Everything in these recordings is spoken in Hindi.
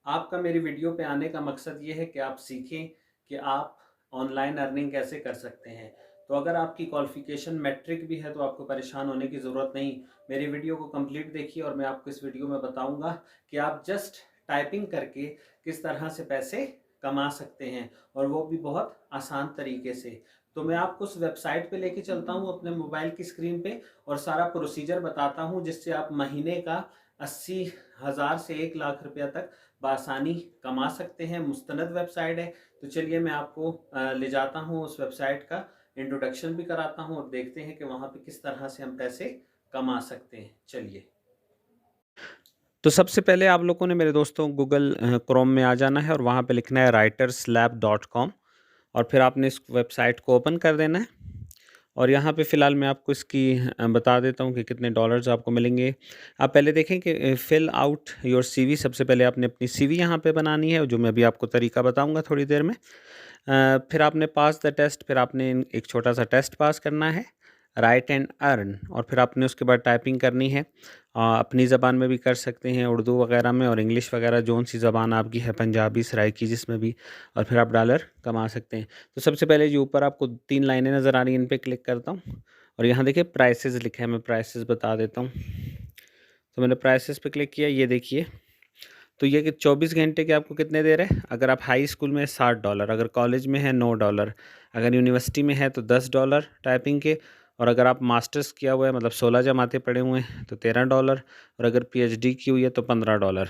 आपका मेरी वीडियो पे आने का मकसद ये है कि आप सीखें कि आप ऑनलाइन अर्निंग कैसे कर सकते हैं। तो अगर आपकी क्वालिफ़िकेशन मैट्रिक भी है तो आपको परेशान होने की ज़रूरत नहीं। मेरी वीडियो को कंप्लीट देखिए और मैं आपको इस वीडियो में बताऊंगा कि आप जस्ट टाइपिंग करके किस तरह से पैसे कमा सकते हैं, और वो भी बहुत आसान तरीके से। तो मैं आपको उस वेबसाइट पे लेके चलता हूँ अपने मोबाइल की स्क्रीन पे और सारा प्रोसीजर बताता हूँ, जिससे आप महीने का 80,000 से 1 लाख रुपया तक बआसानी कमा सकते हैं। मुस्तनद वेबसाइट है। तो चलिए मैं आपको ले जाता हूँ उस वेबसाइट का, इंट्रोडक्शन भी कराता हूँ और देखते हैं कि वहाँ पे किस तरह से हम पैसे कमा सकते हैं। चलिए। तो सबसे पहले आप लोगों ने मेरे दोस्तों गूगल क्रोम में आ जाना है और वहाँ पे लिखना है writerslab.com, और फिर आपने इस वेबसाइट को ओपन कर देना है। और यहाँ पे फ़िलहाल मैं आपको इसकी बता देता हूँ कि कितने डॉलर्स आपको मिलेंगे। आप पहले देखें कि फिल आउट योर सीवी, सबसे पहले आपने अपनी सीवी यहाँ पे बनानी है, जो मैं अभी आपको तरीका बताऊँगा थोड़ी देर में। फिर आपने पास द टेस्ट, फिर आपने एक छोटा सा टेस्ट पास करना है, राइट एंड अर्न, और फिर आपने उसके बाद टाइपिंग करनी है। अपनी ज़बान में भी कर सकते हैं, उर्दू वगैरह में और इंग्लिश वगैरह, जौन सी ज़बान आपकी है, पंजाबी, सराइकी, जिसमें भी, और फिर आप डॉलर कमा सकते हैं। तो सबसे पहले जो ऊपर आपको 3 लाइनें नज़र आ रही हैं, इन पे क्लिक करता हूँ और यहाँ देखिए प्राइसेस लिखा है, मैं प्राइसेस बता देता हूँ। तो मैंने प्राइसेस पे क्लिक किया, ये देखिए। तो ये कि 24 घंटे के आपको कितने दे रहे हैं। अगर आप हाई स्कूल में $60, अगर कॉलेज में है $9, अगर यूनिवर्सिटी में है तो $10 टाइपिंग के, और अगर आप मास्टर्स किया हुआ है मतलब 16 जमातें पढ़े हुए हैं तो $13, और अगर पीएचडी की हुई है तो $15।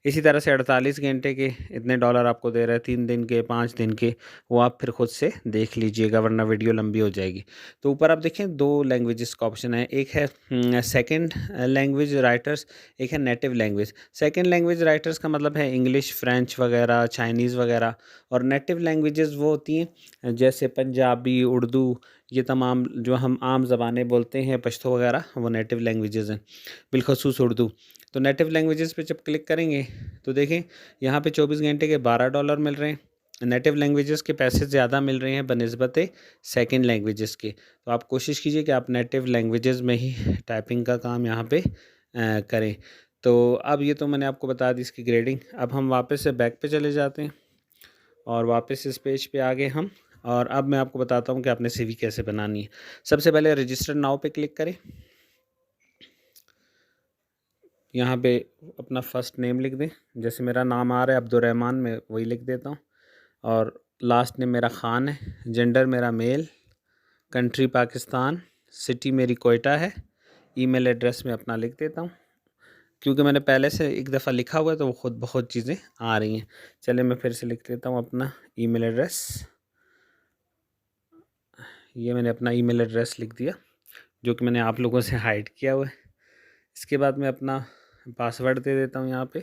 इसी तरह से 48 घंटे के इतने डॉलर आपको दे रहे हैं, 3 दिन के, 5 दिन के, वो आप फिर खुद से देख लीजिएगा वरना वीडियो लंबी हो जाएगी। तो ऊपर आप देखें 2 लैंग्वेजेस का ऑप्शन है, एक है सेकंड लैंग्वेज राइटर्स, एक है native language. Second language writers का मतलब है इंग्लिश, फ्रेंच वगैरह, चाइनीज़ वगैरह, और नेटिव लैंग्वेजेस वो होती हैं जैसे पंजाबी, उर्दू, ये तमाम जो हम आम ज़बानें बोलते हैं, पश्तो वगैरह, वो नेटिव लैंग्वेजेस हैं, बिलखसूस उर्दू। तो नेटिव लैंग्वेजेस पे जब क्लिक करेंगे तो देखें यहाँ पे 24 घंटे के $12 मिल रहे हैं। नेटिव लैंग्वेजेस के पैसे ज़्यादा मिल रहे हैं बनिस्बत सेकंड लैंग्वेजेस के। तो आप कोशिश कीजिए कि आप नेटिव लैंग्वेजेस में ही टाइपिंग का काम यहाँ पे करें। तो अब ये तो मैंने आपको बता दी इसकी ग्रेडिंग। अब हम वापस से बैक पे चले जाते हैं और वापस इस पेज पे आ गए हम, और अब मैं आपको बताता हूँ कि आपने सीवी कैसे बनानी है। सबसे पहले रजिस्टर नाउ पे क्लिक करें। यहाँ पे अपना फ़र्स्ट नेम लिख दें, जैसे मेरा नाम आ रहा है अब्दुर्रहमान, मैं वही लिख देता हूँ, और लास्ट नेम मेरा ख़ान है, जेंडर मेरा मेल, कंट्री पाकिस्तान, सिटी मेरी कोयटा है, ईमेल एड्रेस मैं अपना लिख देता हूँ। क्योंकि मैंने पहले से एक दफ़ा लिखा हुआ है तो वो खुद बहुत चीज़ें आ रही हैं। चलिए मैं फिर से लिख देता हूँ अपना ईमेल एड्रेस। ये मैंने अपना ईमेल एड्रेस लिख दिया, जो कि मैंने आप लोगों से हाइड किया हुआ है। इसके बाद मैं अपना पासवर्ड दे देता हूँ यहाँ पे।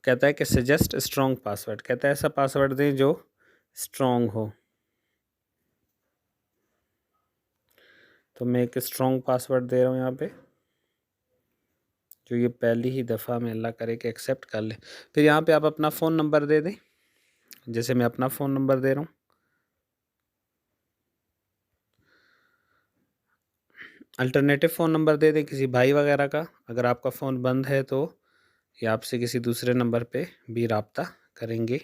कहता है कि सजेस्ट स्ट्रॉन्ग पासवर्ड, कहता है ऐसा पासवर्ड दें जो स्ट्रॉन्ग हो। तो मैं एक स्ट्रॉन्ग पासवर्ड दे रहा हूँ यहाँ पे, जो ये पहली ही दफ़ा में अल्लाह करे कि एक्सेप्ट कर ले। फिर यहाँ पे आप अपना फ़ोन नंबर दे दें, जैसे मैं अपना फ़ोन नंबर दे रहा हूँ। अल्टरनेटिव फ़ोन नंबर दे दें किसी भाई वगैरह का, अगर आपका फ़ोन बंद है तो ये आपसे किसी दूसरे नंबर पे भी राब्ता करेंगे।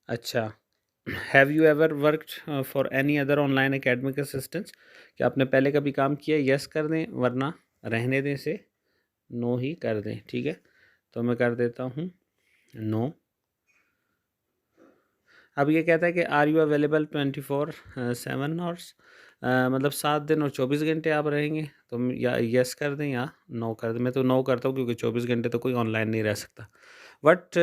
अच्छा, have you ever worked for any other online academic assistance, क्या आपने पहले कभी काम किया? यस कर दें, वरना रहने दें से नो ही कर दें। ठीक है, तो मैं कर देता हूँ नो। अब ये कहता है कि आर यू अवेलेबल 24/7 आवर्स, मतलब 7 दिन और 24 घंटे आप रहेंगे। तो या यस कर दें या नो कर दें। मैं तो नो करता हूँ क्योंकि 24 घंटे तो कोई ऑनलाइन नहीं रह सकता। What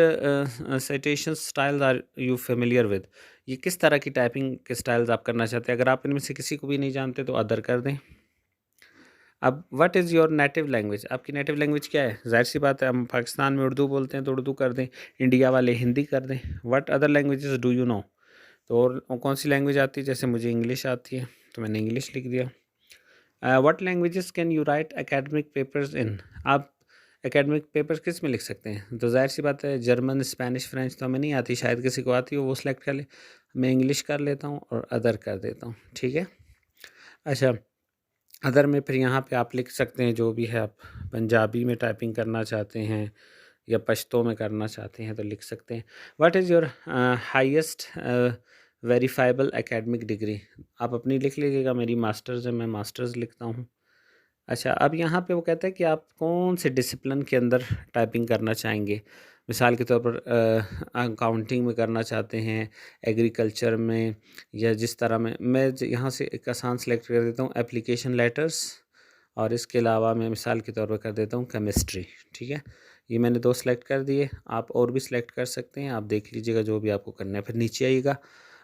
citation styles are you familiar with, ये किस तरह की टाइपिंग के स्टाइल्स आप करना चाहते हैं। अगर आप इनमें से किसी को भी नहीं जानते तो अदर कर दें। अब what is your native language, आपकी नेटिव लैंग्वेज क्या है? ज़ाहिर सी बात है, हम पाकिस्तान में उर्दू बोलते हैं तो उर्दू कर दें, इंडिया वाले हिंदी कर दें। What other languages do you know, तो और कौन सी लैंग्वेज आती है? जैसे मुझे इंग्लिश आती है तो मैंने इंग्लिश लिख दिया। What languages can you right academic papers इन, आप एकेडमिक पेपर्स किस में लिख सकते हैं? तो ज़ाहिर सी बात है जर्मन, स्पेनिश, फ्रेंच तो हमें नहीं आती, शायद किसी को आती हो वो सिलेक्ट कर ले। मैं इंग्लिश कर लेता हूँ और अदर कर देता हूँ। ठीक है। अच्छा, अदर में फिर यहाँ पे आप लिख सकते हैं जो भी है, आप पंजाबी में टाइपिंग करना चाहते हैं या पश्तो में करना चाहते हैं तो लिख सकते हैं। What is your highest verifiable academic degree? आप अपनी लिख लीजिएगा, मेरी मास्टर्स है, मैं मास्टर्स लिखता हूँ। अच्छा, अब यहाँ पे वो कहता है कि आप कौन से डिसिप्लिन के अंदर टाइपिंग करना चाहेंगे। मिसाल के तौर पर अकाउंटिंग में करना चाहते हैं, एग्रीकल्चर में, या जिस तरह में। मैं यहाँ से एक आसान सेलेक्ट कर देता हूँ, एप्लीकेशन लेटर्स, और इसके अलावा मैं मिसाल के तौर पर कर देता हूँ केमिस्ट्री। ठीक है, ये मैंने 2 सेलेक्ट कर दिए, आप और भी सेलेक्ट कर सकते हैं, आप देख लीजिएगा जो भी आपको करना है। फिर नीचे आइएगा,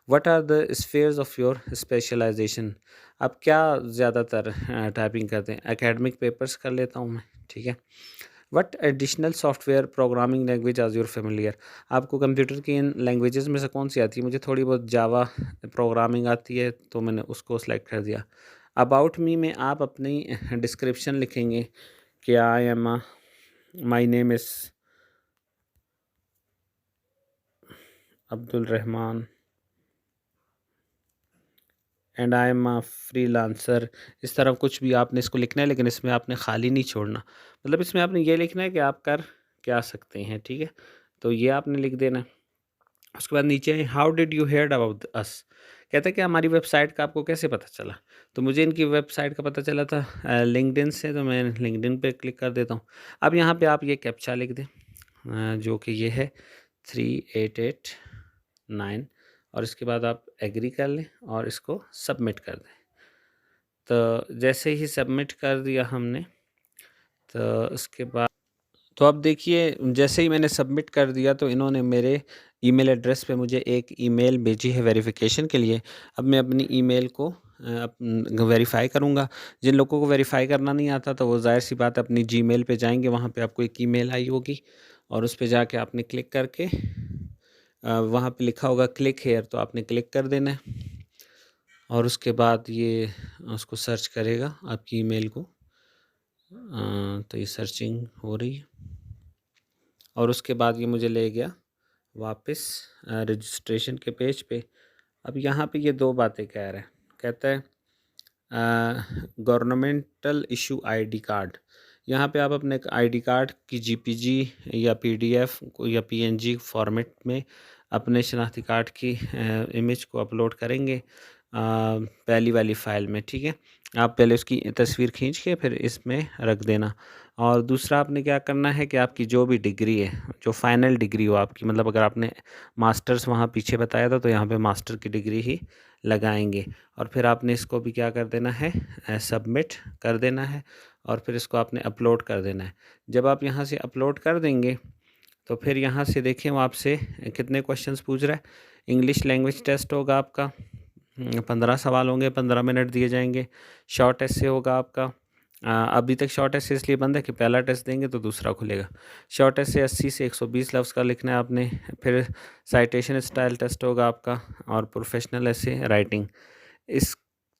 what are the spheres of your specialisation? आप क्या ज़्यादातर टाइपिंग करते हैं? एकेडमिक पेपर्स कर लेता हूँ मैं। ठीक है, what additional software programming language are your familiar? आपको कंप्यूटर की इन लैंग्वेजेस में से कौन सी आती है? मुझे थोड़ी बहुत जावा प्रोग्रामिंग आती है, तो मैंने उसको सेलेक्ट कर दिया। अबाउट मी में आप अपनी डिस्क्रिप्शन लिखेंगे कि I am my name is Abdul Rahman and I am a freelancer. इस तरह कुछ भी आपने इसको लिखना है, लेकिन इसमें आपने खाली नहीं छोड़ना। मतलब इसमें आपने ये लिखना है कि आप कर क्या सकते हैं। ठीक है, तो ये आपने लिख देना है। उसके बाद नीचे how did you hear about us? कहते हैं कि हमारी वेबसाइट का आपको कैसे पता चला? तो मुझे इनकी वेबसाइट का पता चला था लिंक्डइन से, तो मैं लिंक्डइन पे क्लिक कर देता हूँ। अब यहाँ पे आप ये कैप्चा लिख दें, जो कि ये है 3889, और इसके बाद आप एग्री कर लें और इसको सबमिट कर दें। तो जैसे ही सबमिट कर दिया हमने, तो उसके बाद तो अब देखिए, जैसे ही मैंने सबमिट कर दिया तो इन्होंने मेरे ईमेल एड्रेस पे मुझे एक ईमेल भेजी है वेरिफिकेशन के लिए। अब मैं अपनी ईमेल को वेरीफ़ाई करूँगा। जिन लोगों को वेरीफ़ाई करना नहीं आता तो वो ज़ाहिर सी बात है अपनी जीमेल पे जाएंगे, वहाँ पे आपको एक ईमेल आई होगी और उस पे जाके आपने क्लिक करके वहाँ पे लिखा होगा क्लिक हेयर, तो आपने क्लिक कर देना है और उसके बाद ये उसको सर्च करेगा आपकी ईमेल को। तो ये सर्चिंग हो रही है और उसके बाद ये मुझे ले गया वापस रजिस्ट्रेशन के पेज पे। अब यहाँ पे ये 2 बातें कह रहा है। कहता है गवर्नमेंटल इशू आईडी कार्ड। यहाँ पे आप अपने आईडी कार्ड की जीपीजी या पीडीएफ या पीएनजी फॉर्मेट में अपने शनाख्ती कार्ड की इमेज को अपलोड करेंगे पहली वाली फ़ाइल में। ठीक है, आप पहले उसकी तस्वीर खींच के फिर इसमें रख देना। और दूसरा आपने क्या करना है कि आपकी जो भी डिग्री है, जो फाइनल डिग्री हो आपकी, मतलब अगर आपने मास्टर्स वहाँ पीछे बताया था तो यहाँ पे मास्टर की डिग्री ही लगाएंगे। और फिर आपने इसको भी क्या कर देना है, सबमिट कर देना है और फिर इसको आपने अपलोड कर देना है। जब आप यहाँ से अपलोड कर देंगे तो फिर यहाँ से देखें वो आपसे कितने क्वेश्चंस पूछ रहा है। इंग्लिश लैंग्वेज टेस्ट होगा आपका, 15 सवाल होंगे, 15 मिनट दिए जाएंगे। शॉर्ट एस्से होगा आपका। अभी तक शॉर्ट एस्से इसलिए बंद है कि पहला टेस्ट देंगे तो दूसरा खुलेगा। शॉर्ट एस्से 80 से 120 लफ्ज़ का लिखना है आपने। फिर साइटेशन स्टाइल टेस्ट होगा आपका और प्रोफेशनल एस्से राइटिंग। इस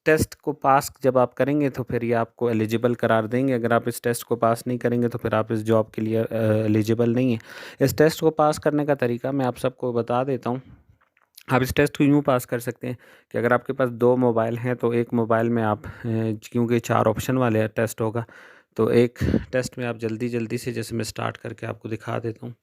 टेस्ट को पास जब आप करेंगे तो फिर ये आपको एलिजिबल करार देंगे। अगर आप इस टेस्ट को पास नहीं करेंगे तो फिर आप इस जॉब के लिए एलिजिबल नहीं है। इस टेस्ट को पास करने का तरीका मैं आप सबको बता देता हूँ। आप इस टेस्ट को यूँ पास कर सकते हैं कि अगर आपके पास 2 मोबाइल हैं तो एक मोबाइल में आप क्योंकि 4 ऑप्शन वाले टेस्ट होगा, तो एक टेस्ट में आप जल्दी से, जैसे मैं स्टार्ट करके आपको दिखा देता हूँ।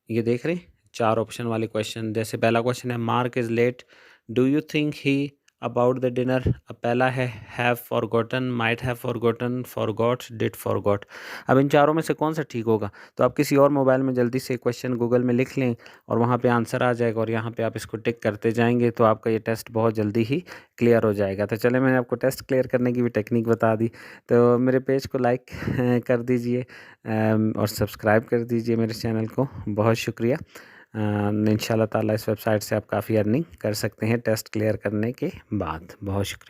ये देख रहे हैं 4 ऑप्शन वाले क्वेश्चन। जैसे पहला क्वेश्चन है Mark is late, do you think he about the dinner. अब पहला है have forgotten, might have forgotten, forgot, did forgot. अब इन चारों में से कौन सा ठीक होगा? तो आप किसी और मोबाइल में जल्दी से क्वेश्चन गूगल में लिख लें और वहाँ पे आंसर आ जाएगा और यहाँ पे आप इसको टिक करते जाएंगे तो आपका ये टेस्ट बहुत जल्दी ही क्लियर हो जाएगा। तो चले, मैंने आपको टेस्ट क्लियर करने की भी टेक्निक बता दी। तो मेरे पेज को लाइक कर दीजिए और सब्सक्राइब कर दीजिए मेरे चैनल को। बहुत शुक्रिया। इंशाल्लाह ताला इस वेबसाइट से आप काफ़ी अर्निंग कर सकते हैं टेस्ट क्लियर करने के बाद। बहुत शुक्रिया।